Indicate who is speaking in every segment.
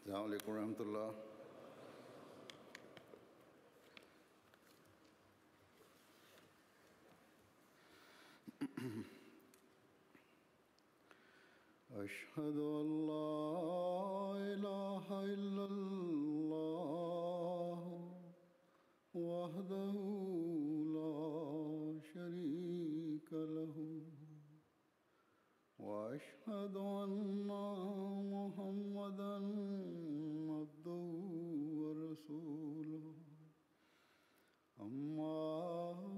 Speaker 1: अस्सलाम वालेकुम रहमतुल्लाह। अशहदु अल्ला इलाहा इल्लल्लाह वहदहु ला शरीक लहु वअशहदु अन्ना मुहम्मदन अब्दुहु व रसूलुहु अम्मा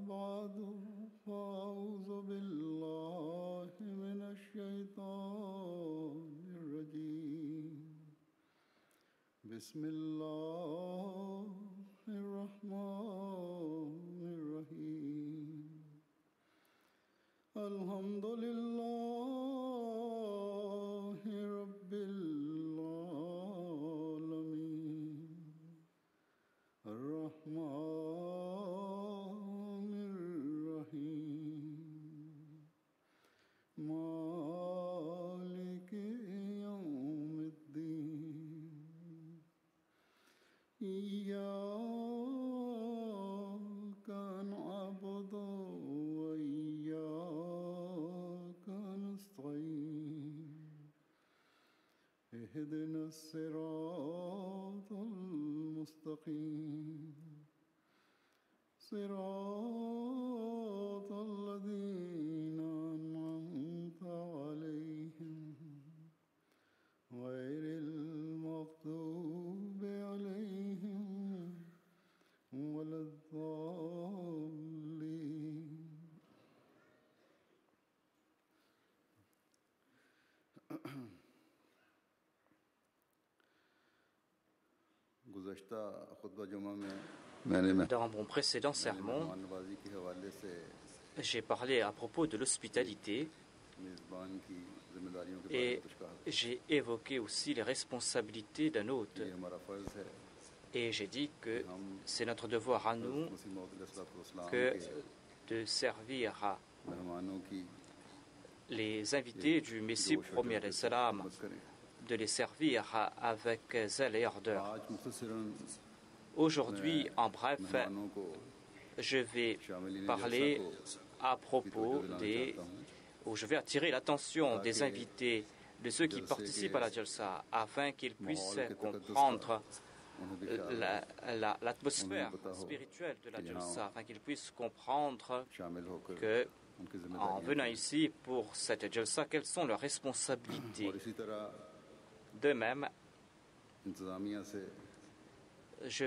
Speaker 1: बादु फ़अऊज़ु बिल्लाहि मिनश शैतानिर रजीम। बिस्मिल्लाहिर रहमानिर रहीम। अल्हम्दुलिल्लाहि रब्बिल आलमीन अर्रहमानिर रहीम मालिकि यौमिद्दीन इय्याका नअबुदु व इय्याका नस्तईन इहदिनस सिरातल मुस्तकीम सिरातल लज़ीना अनअमता अलैहिम गैरिल मग़दूबि अलैहिम वलद्दाल्लीन।
Speaker 2: Dans mon précédent sermon, j'ai parlé à propos de l'hospitalité et j'ai évoqué aussi les responsabilités d'un hôte. Et j'ai dit que c'est notre devoir à nous que de servir à les invités du Messie premier alayhi salam, de les servir avec zèle et ardeur. Aujourd'hui, en bref, je vais parler à propos je vais attirer l'attention des invités, de ceux qui participent à la Jalsa, afin qu'ils puissent comprendre l'atmosphère spirituelle de la Jalsa, afin qu'ils puissent comprendre que, en venant ici pour cette Jalsa, quelles sont leurs responsabilités. De même, je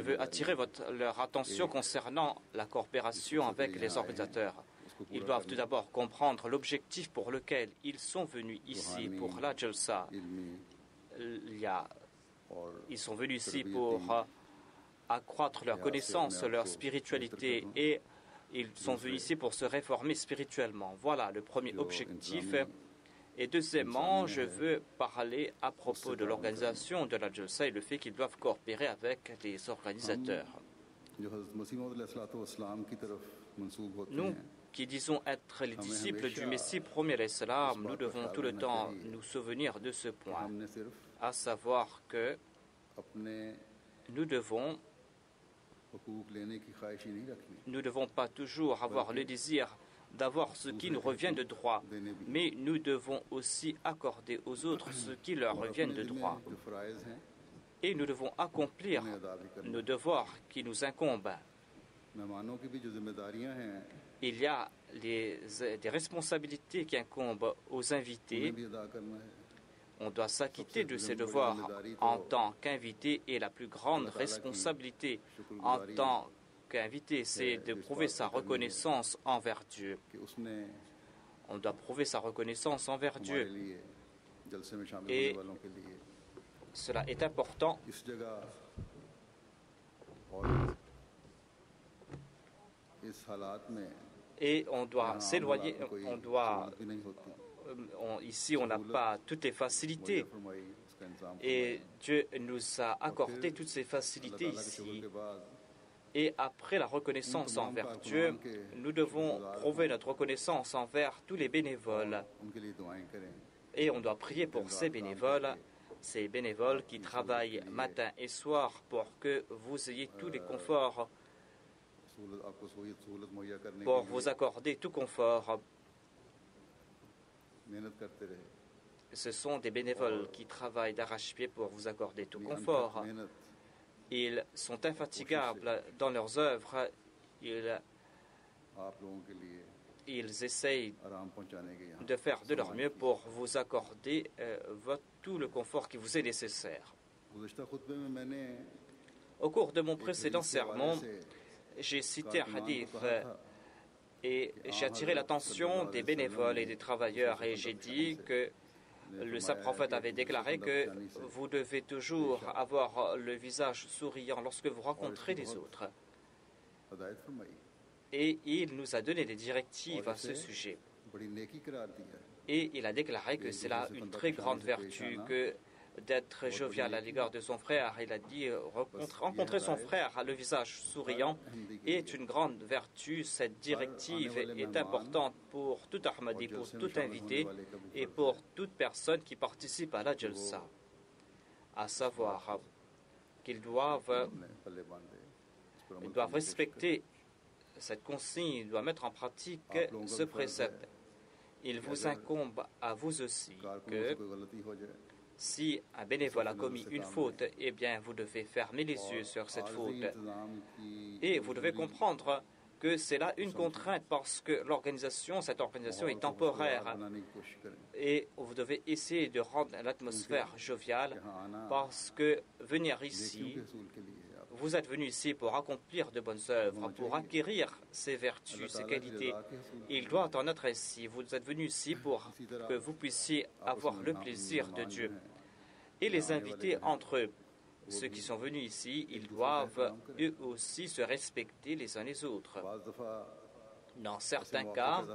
Speaker 2: veux attirer leur attention concernant la coopération avec les organisateurs. Ils doivent tout d'abord comprendre l'objectif pour lequel ils sont venus ici pour la Jalsa. Ils sont venus ici pour accroître leur connaissance, leur spiritualité, et ils sont venus ici pour se réformer spirituellement. Voilà le premier objectif. Et deuxièmement, je veux parler à propos de l'organisation de la Jalsa et le fait qu'ils doivent coopérer avec les organisateurs. Nous qui disons être les disciples du Messie premier alayhi salam, nous devons tout le temps nous souvenir de ce point, à savoir que nous ne devons pas toujours avoir le désir d'avoir ce qui nous revient de droit, mais nous devons aussi accorder aux autres ce qui leur revient de droit. Et nous devons accomplir nos devoirs qui nous incombent. Il y a des responsabilités qui incombent aux invités. On doit s'acquitter de ces devoirs en tant qu'invité, et la plus grande responsabilité en tant qu'invité, c'est de prouver sa reconnaissance envers Dieu. On doit prouver sa reconnaissance envers Dieu. Et cela est important. Et on doit s'éloigner, ici on n'a pas toutes les facilités. Et Dieu nous a accordé toutes ces facilités ici. Et après la reconnaissance envers Dieu, nous devons prouver notre reconnaissance envers tous les bénévoles. Et on doit prier pour ces bénévoles qui travaillent matin et soir pour que vous ayez tous les conforts, pour vous accorder tout confort. Ce sont des bénévoles qui travaillent d'arrache-pied pour vous accorder tout confort. Ils sont infatigables dans leurs œuvres. Ils essayent de faire de leur mieux pour vous accorder tout le confort qui vous est nécessaire. Au cours de mon précédent sermon, j'ai cité un hadith et j'ai attiré l'attention des bénévoles et des travailleurs et j'ai dit que le saint prophète avait déclaré que vous devez toujours avoir le visage souriant lorsque vous rencontrez les autres. Et il nous a donné des directives à ce sujet. Et il a déclaré que c'est là une très grande vertu que d'être jovial à l'égard de son frère. Il a dit rencontrer son frère le visage souriant est une grande vertu. Cette directive est importante pour tout Ahmadi, pour tout invité et pour toute personne qui participe à la Jalsa. À savoir qu'ils doivent respecter cette consigne, ils doivent mettre en pratique ce précepte. Il vous incombe à vous aussi que si un bénévole a commis une faute, eh bien, vous devez fermer les yeux sur cette faute. Et vous devez comprendre que c'est là une contrainte parce que cette organisation est temporaire. Et vous devez essayer de rendre l'atmosphère joviale parce que venir ici, vous êtes venu ici pour accomplir de bonnes œuvres, pour acquérir ces vertus, ces qualités. Il doit en être ainsi. Vous êtes venu ici pour que vous puissiez avoir le plaisir de Dieu. Et les invités entre eux, ceux qui sont venus ici, ils doivent eux aussi se respecter les uns les autres. Dans certains cas,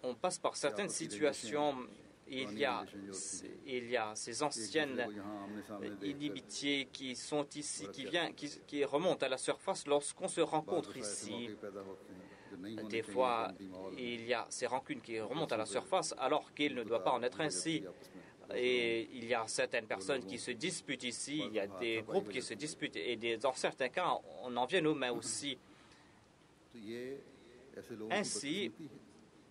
Speaker 2: on passe par certaines situations. Il y a ces anciennes inimitiés qui sont ici, qui remontent à la surface lorsqu'on se rencontre ici. Des fois, il y a ces rancunes qui remontent à la surface alors qu'il ne doit pas en être ainsi. Et il y a certaines personnes qui se disputent ici, il y a des groupes qui se disputent et dans certains cas, on en vient aux mains aussi. Ainsi,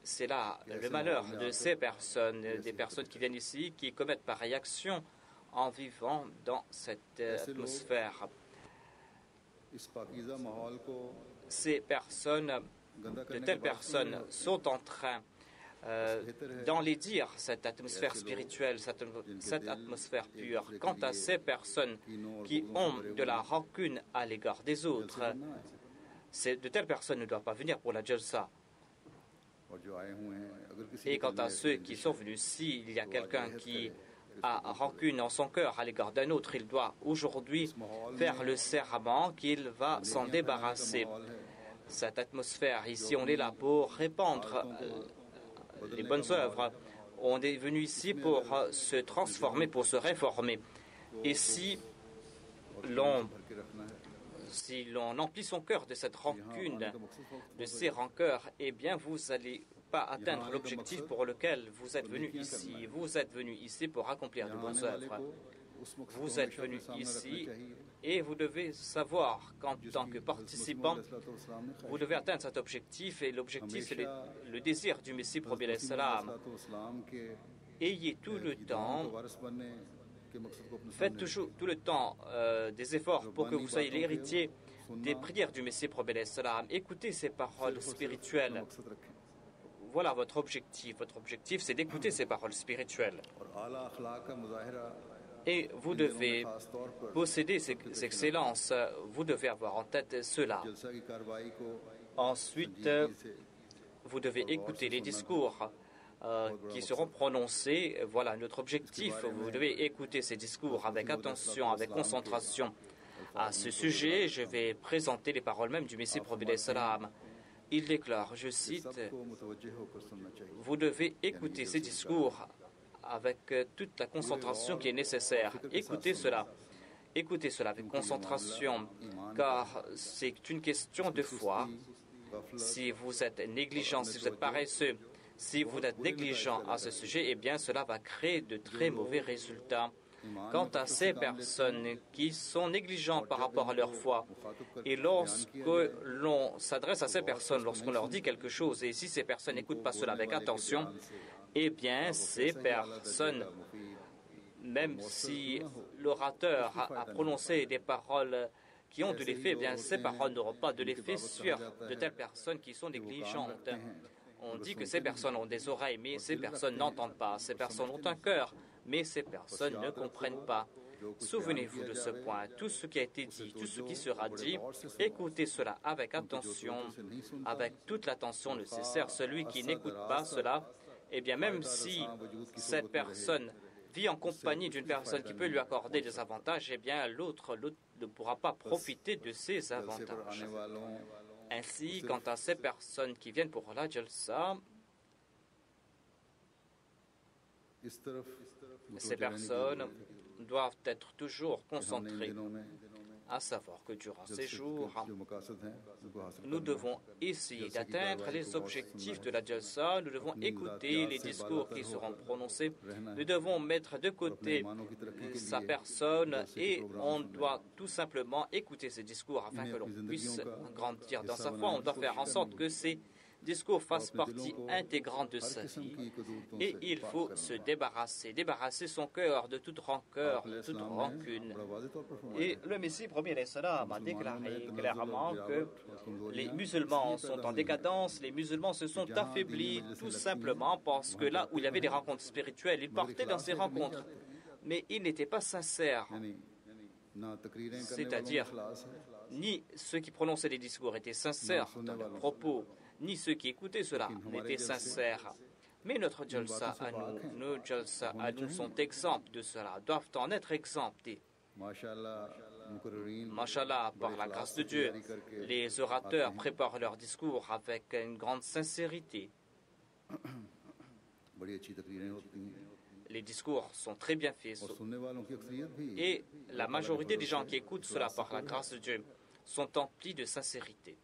Speaker 2: c'est là le malheur de ces personnes, des personnes qui viennent ici, qui commettent pareille action en vivant dans cette atmosphère. De telles personnes sont en train d'enlaidir cette atmosphère spirituelle, cette atmosphère pure. Quant à ces personnes qui ont de la rancune à l'égard des autres, de telles personnes ne doivent pas venir pour la Jalsa. Et quant à ceux qui sont venus, s'il y a quelqu'un qui a rancune en son cœur à l'égard d'un autre, il doit aujourd'hui faire le serment qu'il va s'en débarrasser. Cette atmosphère, ici, on est là pour répandre les bonnes œuvres. On est venu ici pour se transformer, pour se réformer. Et si l'on emplit son cœur de cette rancune, de ces rancœurs, eh bien, vous n'allez pas atteindre l'objectif pour lequel vous êtes venu ici. Vous êtes venu ici pour accomplir de bonnes œuvres. Vous êtes venu ici et vous devez savoir qu'en tant que participant, vous devez atteindre cet objectif et l'objectif c'est le désir du Messie promis alayhi salam. Ayez tout le temps, faites toujours tout le temps des efforts pour que vous soyez l'héritier des prières du Messie promis alayhi salam. Écoutez ces paroles spirituelles. Voilà votre objectif. Votre objectif, c'est d'écouter ces paroles spirituelles. Et vous devez posséder ces excellences. Vous devez avoir en tête cela. Ensuite, vous devez écouter les discours qui seront prononcés. Voilà notre objectif. Vous devez écouter ces discours avec attention, avec concentration. À ce sujet, je vais présenter les paroles même du Messie promis alayhi salam. Il déclare, je cite, « Vous devez écouter ces discours avec toute la concentration qui est nécessaire. Écoutez cela. Écoutez cela avec concentration, car c'est une question de foi. Si vous êtes négligent, si vous êtes paresseux, si vous êtes négligent à ce sujet, eh bien cela va créer de très mauvais résultats. Quant à ces personnes qui sont négligentes par rapport à leur foi, et lorsque l'on s'adresse à ces personnes, lorsqu'on leur dit quelque chose, et si ces personnes n'écoutent pas cela avec attention, eh bien ces personnes, même si l'orateur a prononcé des paroles qui ont de l'effet, eh bien ces paroles n'auront pas de l'effet sur de telles personnes qui sont négligentes. On dit que ces personnes ont des oreilles, mais ces personnes n'entendent pas. Ces personnes ont un cœur, mais ces personnes ne comprennent pas. Souvenez-vous de ce point. Tout ce qui a été dit, tout ce qui sera dit, écoutez cela avec attention, avec toute l'attention nécessaire. Celui qui n'écoute pas cela, eh bien même si cette personne vit en compagnie d'une personne qui peut lui accorder des avantages, eh bien l'autre ne pourra pas profiter de ces avantages. Ainsi, quant à ces personnes qui viennent pour la Jalsa, ces personnes doivent être toujours concentrées, à savoir que durant ces jours, nous devons essayer d'atteindre les objectifs de la Jalsa, nous devons écouter les discours qui seront prononcés, nous devons mettre de côté sa personne et on doit tout simplement écouter ces discours afin que l'on puisse grandir dans sa foi. On doit faire en sorte que ces discours fassent partie intégrante de sa vie et il faut se débarrasser son cœur de toute rancœur, de toute rancune. Et le Messie premier salam a déclaré clairement que les musulmans sont en décadence, les musulmans se sont affaiblis tout simplement parce que là où il y avait des rencontres spirituelles, ils partaient dans ces rencontres, mais ils n'étaient pas sincères. C'est-à-dire, ni ceux qui prononçaient les discours étaient sincères dans leurs propos, ni ceux qui écoutaient cela n'étaient sincères. Mais notre jalsa à nous, nos jalsa à nous sont exempts de cela, doivent en être exemptés. Mashallah, par la grâce de Dieu, les orateurs préparent leurs discours avec une grande sincérité. Les discours sont très bien faits. Et la majorité des gens qui écoutent cela par la grâce de Dieu sont emplis de sincérité.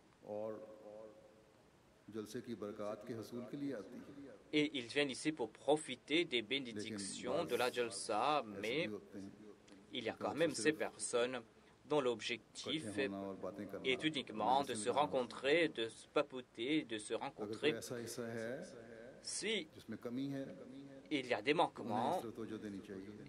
Speaker 2: Et ils viennent ici pour profiter des bénédictions de la Jalsa, mais il y a quand même ces personnes dont l'objectif est uniquement de se rencontrer, de se papoter, de se rencontrer. Si il y a des manquements,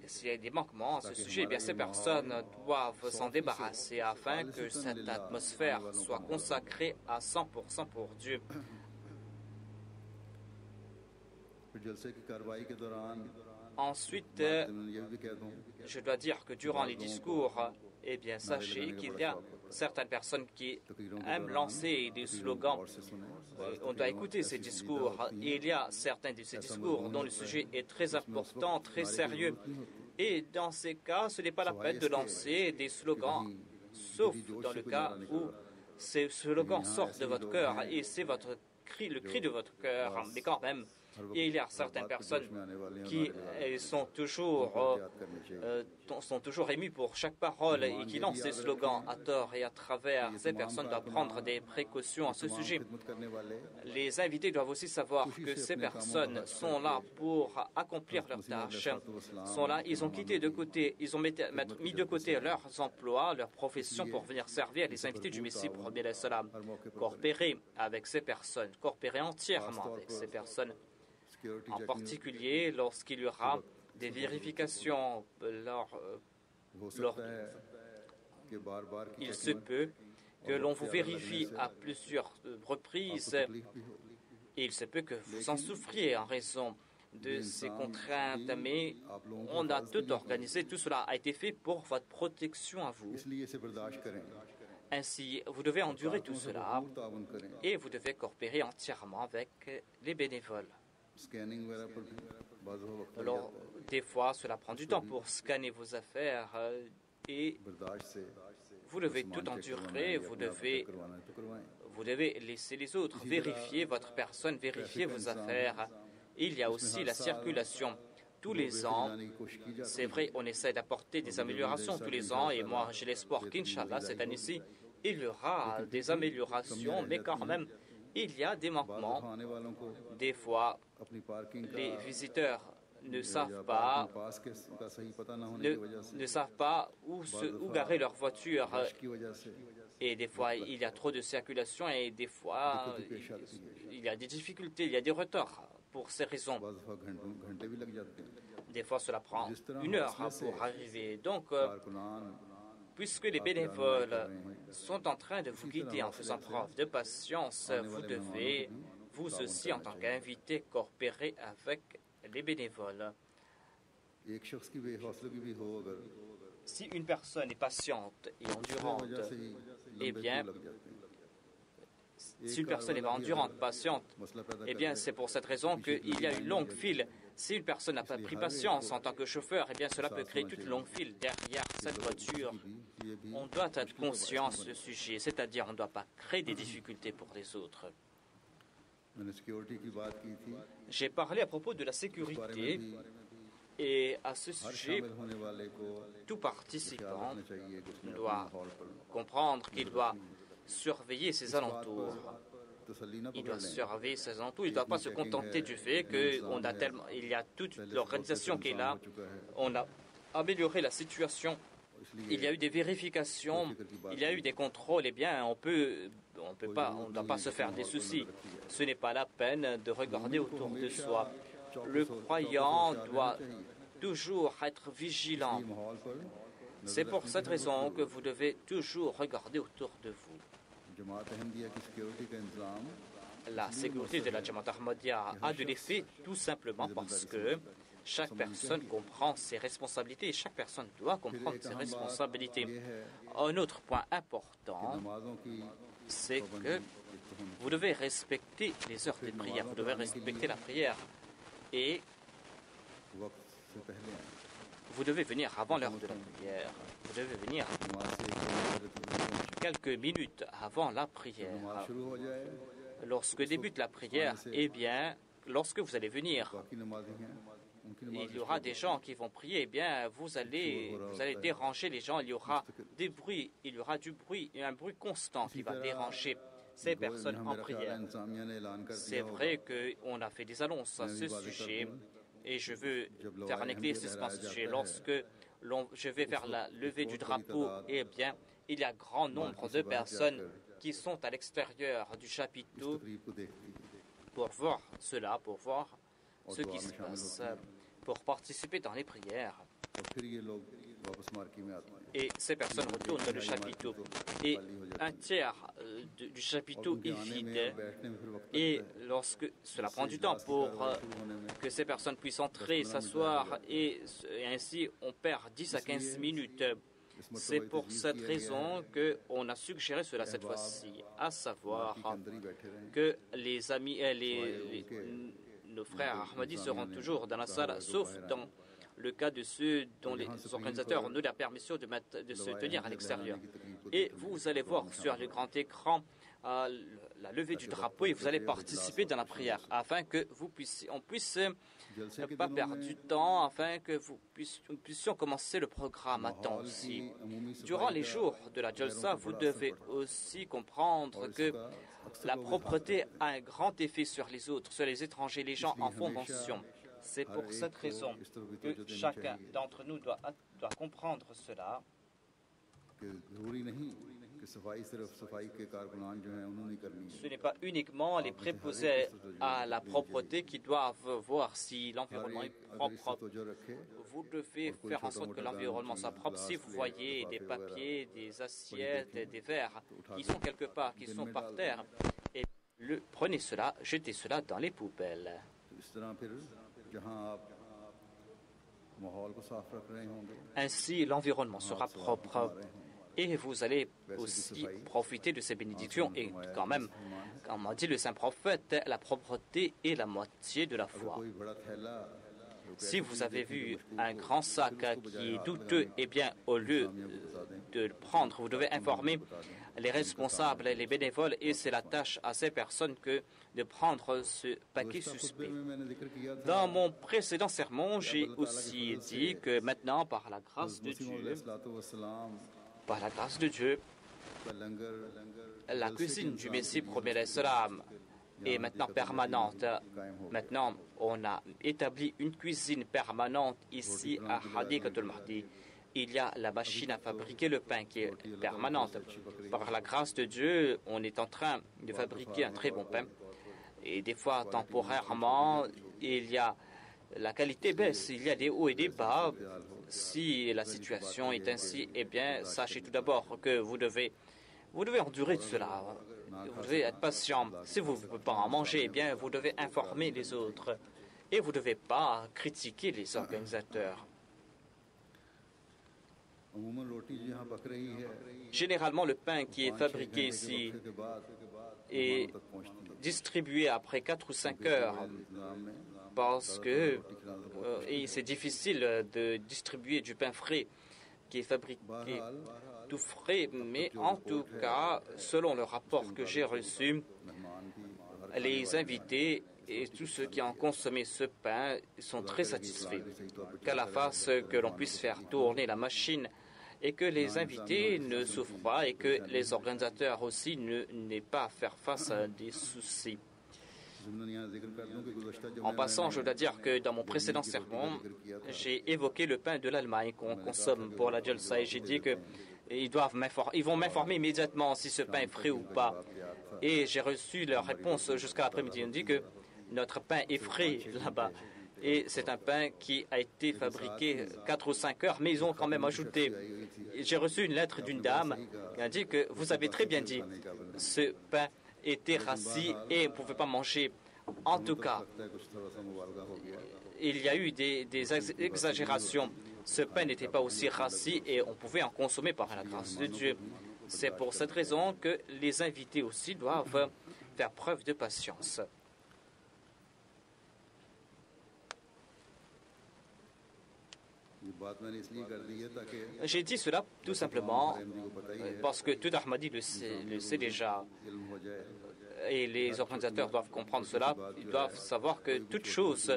Speaker 2: s'il y a des manquements à ce sujet, eh bien ces personnes doivent s'en débarrasser afin que cette atmosphère soit consacrée à 100% pour Dieu. Ensuite, je dois dire que durant les discours, eh bien, sachez qu'il y a certaines personnes qui aiment lancer des slogans. On doit écouter ces discours. Il y a certains de ces discours dont le sujet est très important, très sérieux. Et dans ces cas, ce n'est pas la peine de lancer des slogans, sauf dans le cas où ces slogans sortent de votre cœur et c'est votre cri, le cri de votre cœur. Mais quand même, et il y a certaines personnes qui sont toujours émues pour chaque parole et qui lancent des slogans à tort et à travers. Ces personnes doivent prendre des précautions à ce sujet. Les invités doivent aussi savoir que ces personnes sont là pour accomplir leurs tâches, sont là, ils ont quitté de côté, ils ont mis de côté leurs emplois, leurs professions pour venir servir les invités du Messie promis le salam. Coopérer avec ces personnes, coopérer entièrement avec ces personnes. En particulier lorsqu'il y aura des vérifications il se peut que l'on vous vérifie à plusieurs reprises et il se peut que vous en souffriez en raison de ces contraintes, mais on a tout organisé, tout cela a été fait pour votre protection à vous. Ainsi, vous devez endurer tout cela et vous devez coopérer entièrement avec les bénévoles. Alors, des fois, cela prend du temps pour scanner vos affaires et vous devez tout endurer, vous devez laisser les autres vérifier votre personne, vérifier vos affaires. Il y a aussi la circulation. tous les ans, c'est vrai, on essaie d'apporter des améliorations tous les ans et moi j'ai l'espoir qu'Inch'Allah, cette année-ci, il y aura des améliorations, mais quand même, il y a des manquements. Des fois, les visiteurs ne savent pas où garer leur voiture. Et des fois, il y a trop de circulation et des fois, il y a des difficultés, il y a des retards pour ces raisons. Des fois, cela prend 1 heure pour arriver. Donc, puisque les bénévoles sont en train de vous guider en faisant preuve de patience, vous devez, vous aussi, en tant qu'invité, coopérer avec les bénévoles. Si une personne est patiente et endurante, eh bien, si une personne est endurante, patiente, eh bien, c'est pour cette raison qu'il y a une longue file. Si une personne n'a pas pris patience en tant que chauffeur, eh bien, cela peut créer toute une longue file derrière cette voiture. On doit être conscient de ce sujet, c'est-à-dire on ne doit pas créer des difficultés pour les autres. J'ai parlé à propos de la sécurité. Et à ce sujet, tout participant doit comprendre qu'il doit surveiller ses alentours. Il doit surveiller ses alentours. Il ne doit pas se contenter du fait qu'il y a toute l'organisation qui est là. On a amélioré la situation. Il y a eu des vérifications, il y a eu des contrôles. Eh bien, on ne doit pas se faire des soucis. Ce n'est pas la peine de regarder autour de soi. Le croyant doit toujours être vigilant. C'est pour cette raison que vous devez toujours regarder autour de vous. La sécurité de la Jamaat Ahmadiyya a de l'effet tout simplement parce que chaque personne comprend ses responsabilités et chaque personne doit comprendre ses responsabilités. Un autre point important, c'est que vous devez respecter les heures des prières, vous devez respecter la prière. Et vous devez venir avant l'heure de la prière. Vous devez venir quelques minutes avant la prière. Lorsque débute la prière, eh bien, lorsque vous allez venir, il y aura des gens qui vont prier, eh bien, vous allez déranger les gens, il y aura des bruits, il y aura du bruit, et un bruit constant qui va déranger ces personnes en prière. C'est vrai qu'on a fait des annonces à ce sujet et je veux faire un éclaircissement à ce sujet. Lorsque je vais vers la levée du drapeau, eh bien, il y a grand nombre de personnes qui sont à l'extérieur du chapiteau pour voir cela, pour voir ce qui se passe, pour participer dans les prières. Et ces personnes retournent dans le chapiteau. Et un tiers du chapiteau est vide. Et lorsque cela prend du temps pour que ces personnes puissent entrer, s'asseoir, et ainsi on perd 10 à 15 minutes. C'est pour cette raison qu'on a suggéré cela cette fois-ci, à savoir que les amis, nos frères Ahmadis seront toujours dans la salle, sauf dans le cas de ceux dont les organisateurs ont eu la permission de se tenir à l'extérieur. Et vous allez voir sur le grand écran la levée du drapeau et vous allez participer dans la prière afin que on puisse pas perdre du temps, afin que nous puissions commencer le programme à temps aussi. Durant les jours de la Jalsa, vous devez aussi comprendre que la propreté a un grand effet sur les autres, sur les étrangers, les gens en font mention. C'est pour cette raison que chacun d'entre nous doit comprendre cela. Ce n'est pas uniquement les préposés à la propreté qui doivent voir si l'environnement est propre. Vous devez faire en sorte que l'environnement soit propre. Si vous voyez des papiers, des assiettes, des verres qui sont quelque part, qui sont par terre, et prenez cela, jetez cela dans les poubelles. Ainsi, l'environnement sera propre et vous allez aussi profiter de ces bénédictions. Et quand même, comme a dit le saint prophète, la propreté est la moitié de la foi. Si vous avez vu un grand sac qui est douteux, eh bien, au lieu de le prendre, vous devez informer les responsables, les bénévoles, et c'est la tâche à ces personnes que de prendre ce paquet suspect. Dans mon précédent sermon, j'ai aussi dit que maintenant, par la grâce de Dieu, la cuisine du Messie premier salam est maintenant permanente. Maintenant, on a établi une cuisine permanente ici à Hadiqatul Mahdi. Il y a la machine à fabriquer le pain qui est permanente. Par la grâce de Dieu, on est en train de fabriquer un très bon pain. Et des fois, temporairement, la qualité baisse. Il y a des hauts et des bas. Si la situation est ainsi, eh bien, sachez tout d'abord que vous devez endurer cela. Vous devez être patient. Si vous ne pouvez pas en manger, eh bien, vous devez informer les autres. Et vous ne devez pas critiquer les organisateurs. Généralement, le pain qui est fabriqué ici est distribué après 4 ou 5 heures parce que c'est difficile de distribuer du pain frais qui est fabriqué tout frais, mais en tout cas, selon le rapport que j'ai reçu, les invités et tous ceux qui ont consommé ce pain sont très satisfaits. Qu'à la face que l'on puisse faire tourner la machine et que les invités ne souffrent pas et que les organisateurs aussi n'aient pas à faire face à des soucis. En passant, je dois dire que dans mon précédent sermon, j'ai évoqué le pain de l'Allemagne qu'on consomme pour la Jalsa et j'ai dit qu'ils vont m'informer immédiatement si ce pain est frais ou pas. Et j'ai reçu leur réponse jusqu'à l'après-midi. On dit que notre pain est frais là-bas. Et c'est un pain qui a été fabriqué 4 ou 5 heures, mais ils ont quand même ajouté. J'ai reçu une lettre d'une dame qui a dit que vous avez très bien dit, ce pain était rassis et vous ne pouvez pas manger. En tout cas, il y a eu des exagérations. Ce pain n'était pas aussi rassis et on pouvait en consommer par la grâce de Dieu. C'est pour cette raison que les invités aussi doivent faire preuve de patience. J'ai dit cela tout simplement parce que tout Ahmadi le sait déjà et les organisateurs doivent comprendre cela. Ils doivent savoir que toute chose,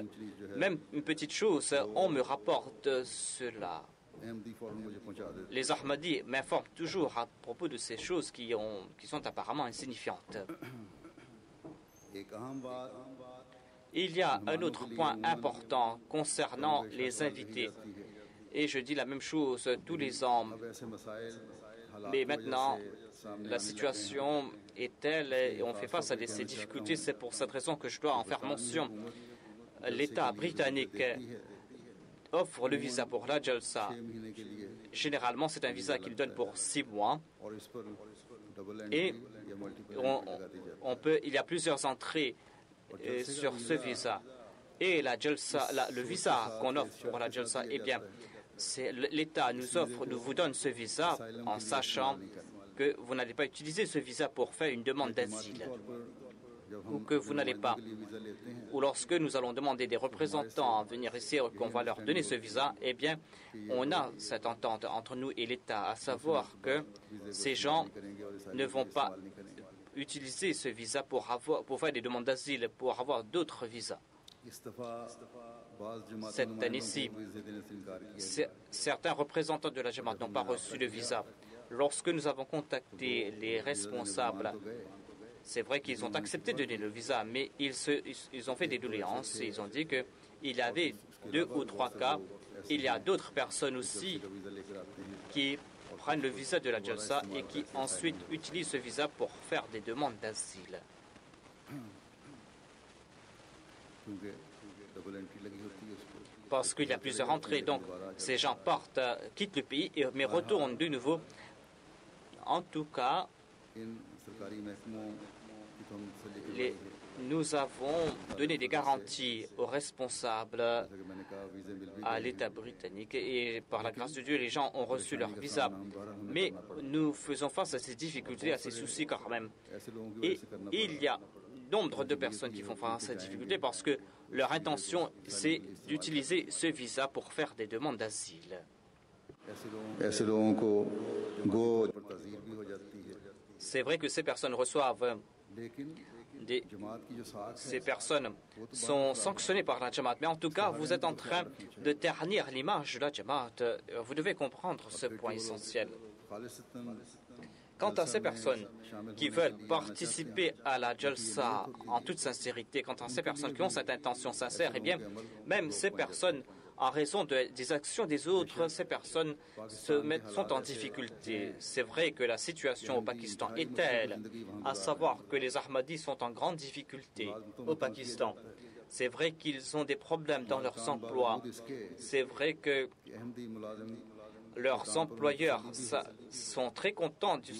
Speaker 2: même une petite chose, on me rapporte cela. Les Ahmadis m'informent toujours à propos de ces choses qui sont apparemment insignifiantes. Il y a un autre point important concernant les invités. Et je dis la même chose tous les ans. Mais maintenant, la situation est telle et on fait face à ces difficultés. C'est pour cette raison que je dois en faire mention. L'État britannique offre le visa pour la Jalsa. Généralement, c'est un visa qu'il donne pour 6 mois. Et il y a plusieurs entrées sur ce visa. Et la Jalsa, le visa qu'on offre pour la Jalsa, eh bien, l'État nous vous donne ce visa en sachant que vous n'allez pas utiliser ce visa pour faire une demande d'asile ou que vous n'allez pas. Ou lorsque nous allons demander des représentants à venir ici et qu'on va leur donner ce visa, eh bien, on a cette entente entre nous et l'État, à savoir que ces gens ne vont pas utiliser ce visa pour faire des demandes d'asile, pour avoir d'autres visas. Cette année-ci, certains représentants de la Jamaat n'ont pas reçu le visa. Lorsque nous avons contacté les responsables, c'est vrai qu'ils ont accepté de donner le visa, mais ils ont fait des doléances et ils ont dit qu'il y avait 2 ou 3 cas. Il y a d'autres personnes aussi qui prennent le visa de la Jalsa et qui ensuite utilisent ce visa pour faire des demandes d'asile. Parce qu'il y a plusieurs entrées, donc ces gens quittent le pays, mais retournent de nouveau. En tout cas, nous avons donné des garanties aux responsables à l'État britannique et par la grâce de Dieu, les gens ont reçu leur visa. Mais nous faisons face à ces difficultés, à ces soucis quand même. Et il y a nombre de personnes qui font face à ces difficultés parce que leur intention, c'est d'utiliser ce visa pour faire des demandes d'asile. C'est vrai que ces personnes reçoivent ces personnes sont sanctionnées par la Jamaat, mais en tout cas, vous êtes en train de ternir l'image de la Jamaat. Vous devez comprendre ce point essentiel. Quant à ces personnes qui veulent participer à la Jalsa en toute sincérité, quant à ces personnes qui ont cette intention sincère, eh bien, même ces personnes, en raison des actions des autres, ces personnes sont en difficulté. C'est vrai que la situation au Pakistan est telle, à savoir que les Ahmadis sont en grande difficulté au Pakistan. C'est vrai qu'ils ont des problèmes dans leurs emplois. C'est vrai que leurs employeurs sont très contents du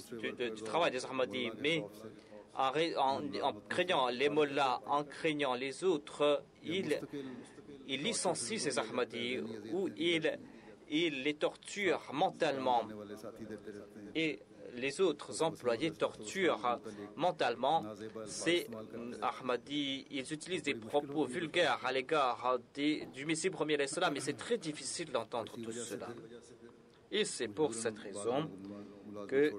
Speaker 2: travail des Ahmadis, mais en craignant les mollahs, en craignant les autres, ils licencient ces Ahmadis ou ils les torturent mentalement. Et les autres employés torturent mentalement ces Ahmadis. Ils utilisent des propos vulgaires à l'égard du Messie premier, mais c'est très difficile d'entendre tout cela. Et c'est pour cette raison que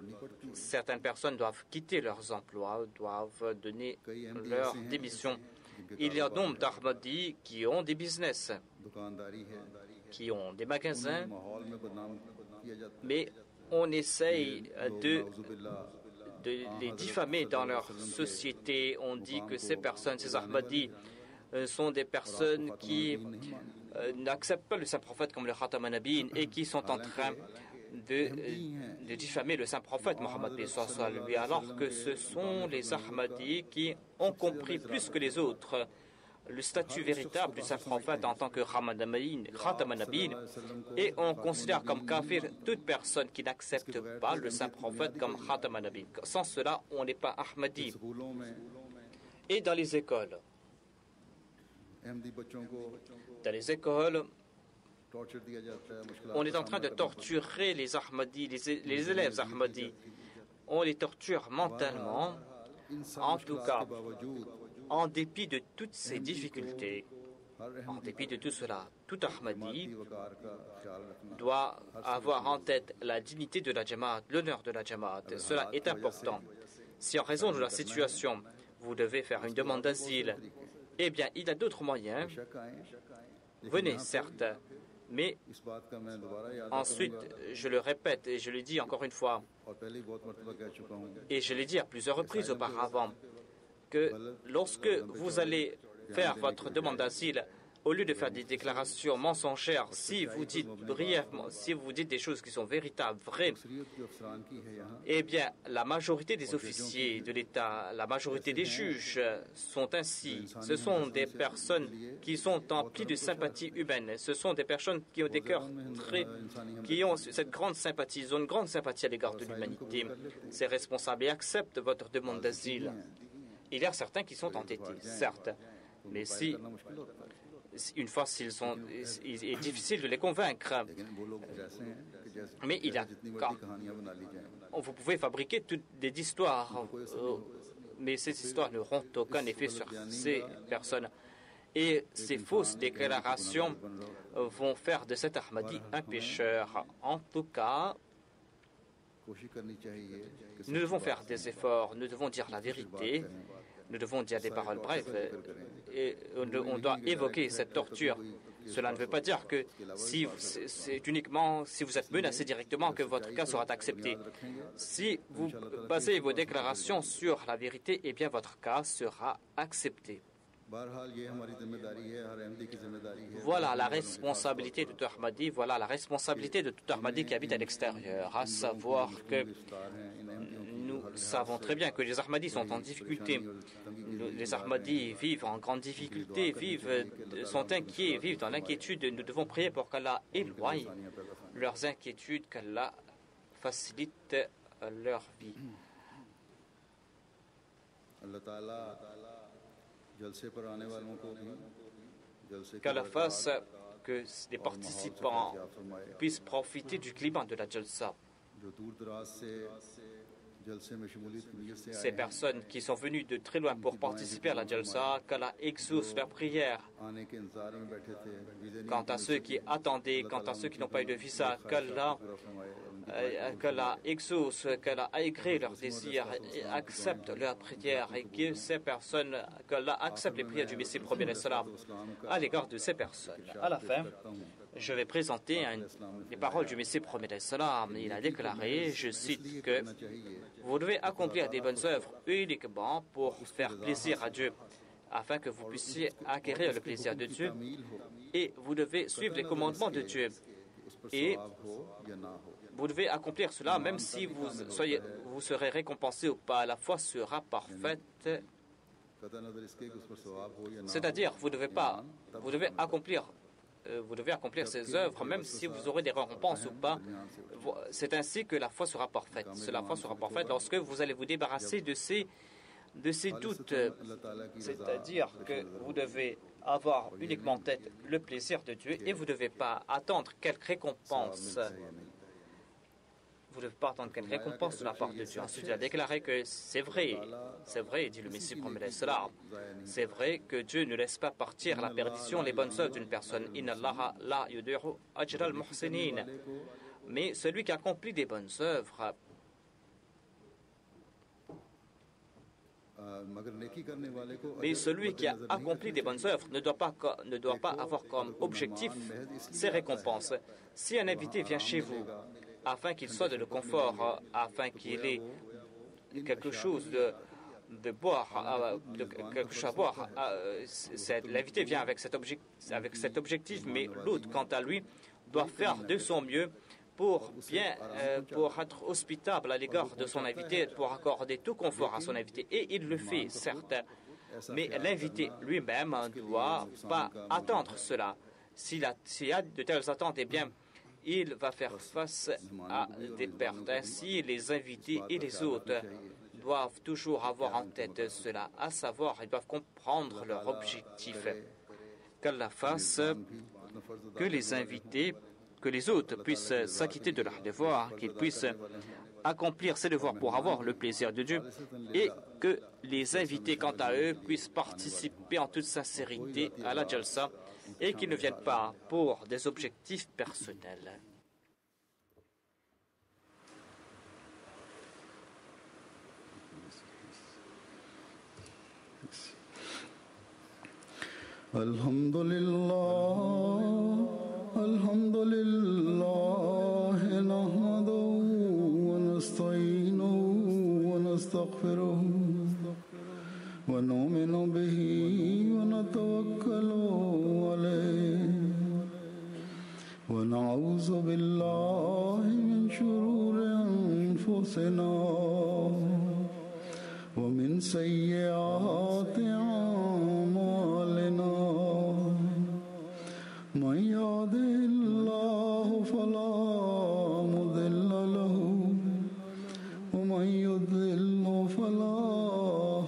Speaker 2: certaines personnes doivent quitter leurs emplois, doivent donner leur démission. Il y a donc d'Ahmadis qui ont des business, qui ont des magasins, mais on essaye de les diffamer dans leur société. On dit que ces personnes, ces Ahmadis, sont des personnes qui n'acceptent pas le saint prophète comme le Khatam an-Nabiyyin et qui sont en train de diffamer le saint prophète Mohammed lui, alors que ce sont les Ahmadis qui ont compris plus que les autres le statut véritable du saint prophète en tant que Khatam an-Nabiyyin, et on considère comme kafir toute personne qui n'accepte pas le saint prophète comme Khatam an-Nabiyyin. Sans cela, on n'est pas Ahmadi. Et dans les écoles, on est en train de torturer les Ahmadis, les élèves Ahmadis. On les torture mentalement, en tout cas, en dépit de toutes ces difficultés. En dépit de tout cela, tout Ahmadi doit avoir en tête la dignité de la Jamaat, l'honneur de la Jamaat. Cela est important. Si en raison de la situation, vous devez faire une demande d'asile, eh bien, il y a d'autres moyens. Venez, certes, mais ensuite, je le répète et je le dis encore une fois, et je l'ai dit à plusieurs reprises auparavant, que lorsque vous allez faire votre demande d'asile, au lieu de faire des déclarations mensongères, si vous dites brièvement, si vous dites des choses qui sont véritables, vraies, eh bien, la majorité des officiers de l'État, la majorité des juges sont ainsi. Ce sont des personnes qui sont emplies de sympathie humaine. Ce sont des personnes qui ont des cœurs qui ont cette grande sympathie, ils ont une grande sympathie à l'égard de l'humanité. Ces responsables et acceptent votre demande d'asile. Il y a certains qui sont entêtés, certes, mais une fois il est difficile de les convaincre. Mais il y a vous pouvez fabriquer toutes des histoires, mais ces histoires n'auront aucun effet sur ces personnes. Et ces fausses déclarations vont faire de cet Ahmadi un pécheur. En tout cas, nous devons faire des efforts, nous devons dire la vérité, nous devons dire des paroles brèves et on doit évoquer cette torture. Cela ne veut pas dire que c'est uniquement si vous êtes menacé directement que votre cas sera accepté. Si vous basez vos déclarations sur la vérité, eh bien votre cas sera accepté. Voilà la responsabilité de tout Ahmadi, voilà la responsabilité de tout Ahmadi qui habite à l'extérieur, à savoir que nous savons très bien que les Ahmadis sont en difficulté. Les Ahmadis vivent en grande difficulté, sont inquiets, vivent dans l'inquiétude. Nous devons prier pour qu'Allah éloigne leurs inquiétudes, qu'Allah facilite leur vie. Qu'Allah fasse que les participants puissent profiter du climat de la Jalsa. Ces personnes qui sont venues de très loin pour participer à la Jalsa, qu'Allah exauce leurs prières Quant à ceux qui attendaient, quant à ceux qui n'ont pas eu de visa, qu'Allah exauce, qu'Allah agrée leurs désirs et accepte leurs prières et que ces personnes, qu'Allah accepte les prières du Messie premier à l'égard de ces personnes. À la fin, je vais présenter les paroles du Messie premier. Il a déclaré, je cite, que vous devez accomplir des bonnes œuvres uniquement pour faire plaisir à Dieu, afin que vous puissiez acquérir le plaisir de Dieu, et vous devez suivre les commandements de Dieu. Et vous devez accomplir cela même si vous serez récompensé ou pas. La foi sera parfaite. C'est-à-dire, vous devez accomplir ces œuvres même si vous aurez des récompenses ou pas. C'est ainsi que la foi sera parfaite. La foi sera parfaite lorsque vous allez vous débarrasser de ces doutes. C'est-à-dire que vous devez avoir uniquement en tête le plaisir de Dieu et vous ne devez pas attendre quelque récompense. Vous ne devez pas attendre quelque récompense de la part de Dieu. Ensuite, il a déclaré que c'est vrai, dit le Messie promet cela. C'est vrai que Dieu ne laisse pas partir à la perdition les bonnes œuvres d'une personne. Inna Allaha la yudi'u ajra al-muhsinin. Mais celui qui accomplit des bonnes œuvres, ne doit pas avoir comme objectif ses récompenses. Si un invité vient chez vous afin qu'il soit de le confort, afin qu'il ait quelque chose de boire, quelque chose à boire, l'invité vient avec cet objectif, mais l'autre, quant à lui, doit faire de son mieux pour être hospitable à l'égard de son invité, pour accorder tout confort à son invité. Et il le fait, certes. Mais l'invité lui-même ne doit pas attendre cela. S'il y a de telles attentes, eh bien, il va faire face à des pertes. Ainsi, les invités et les hôtes doivent toujours avoir en tête cela, à savoir, ils doivent comprendre leur objectif. Qu'Allah fasse que les invités, que les hôtes puissent s'acquitter de leurs devoirs, qu'ils puissent accomplir ces devoirs pour avoir le plaisir de Dieu, et que les invités, quant à eux, puissent participer en toute sincérité à la Jalsa et qu'ils ne viennent pas pour des objectifs personnels.
Speaker 1: Alhamdulillah, nahmaduhu wa nasta'inuhu wa nastaghfiruhu wa nu'minu bihi wa natawakkalu alayhi wa na'udzu billahi min shururi anfusina wa min sayyiati a'malina. من يهده الله فلا مضل له ومن يضلل فلا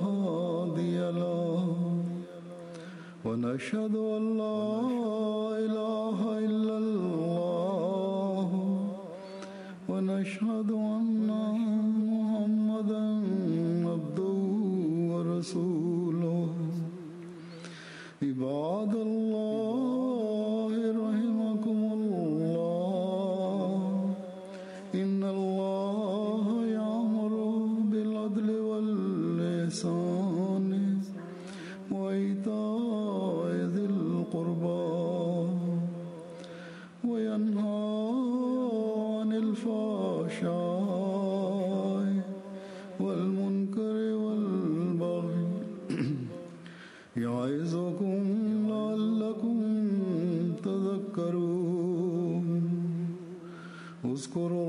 Speaker 1: هادي له ونشهد أن لا إله إلا الله ونشهد أن محمدا عبده ورسوله عباد الله اذكروا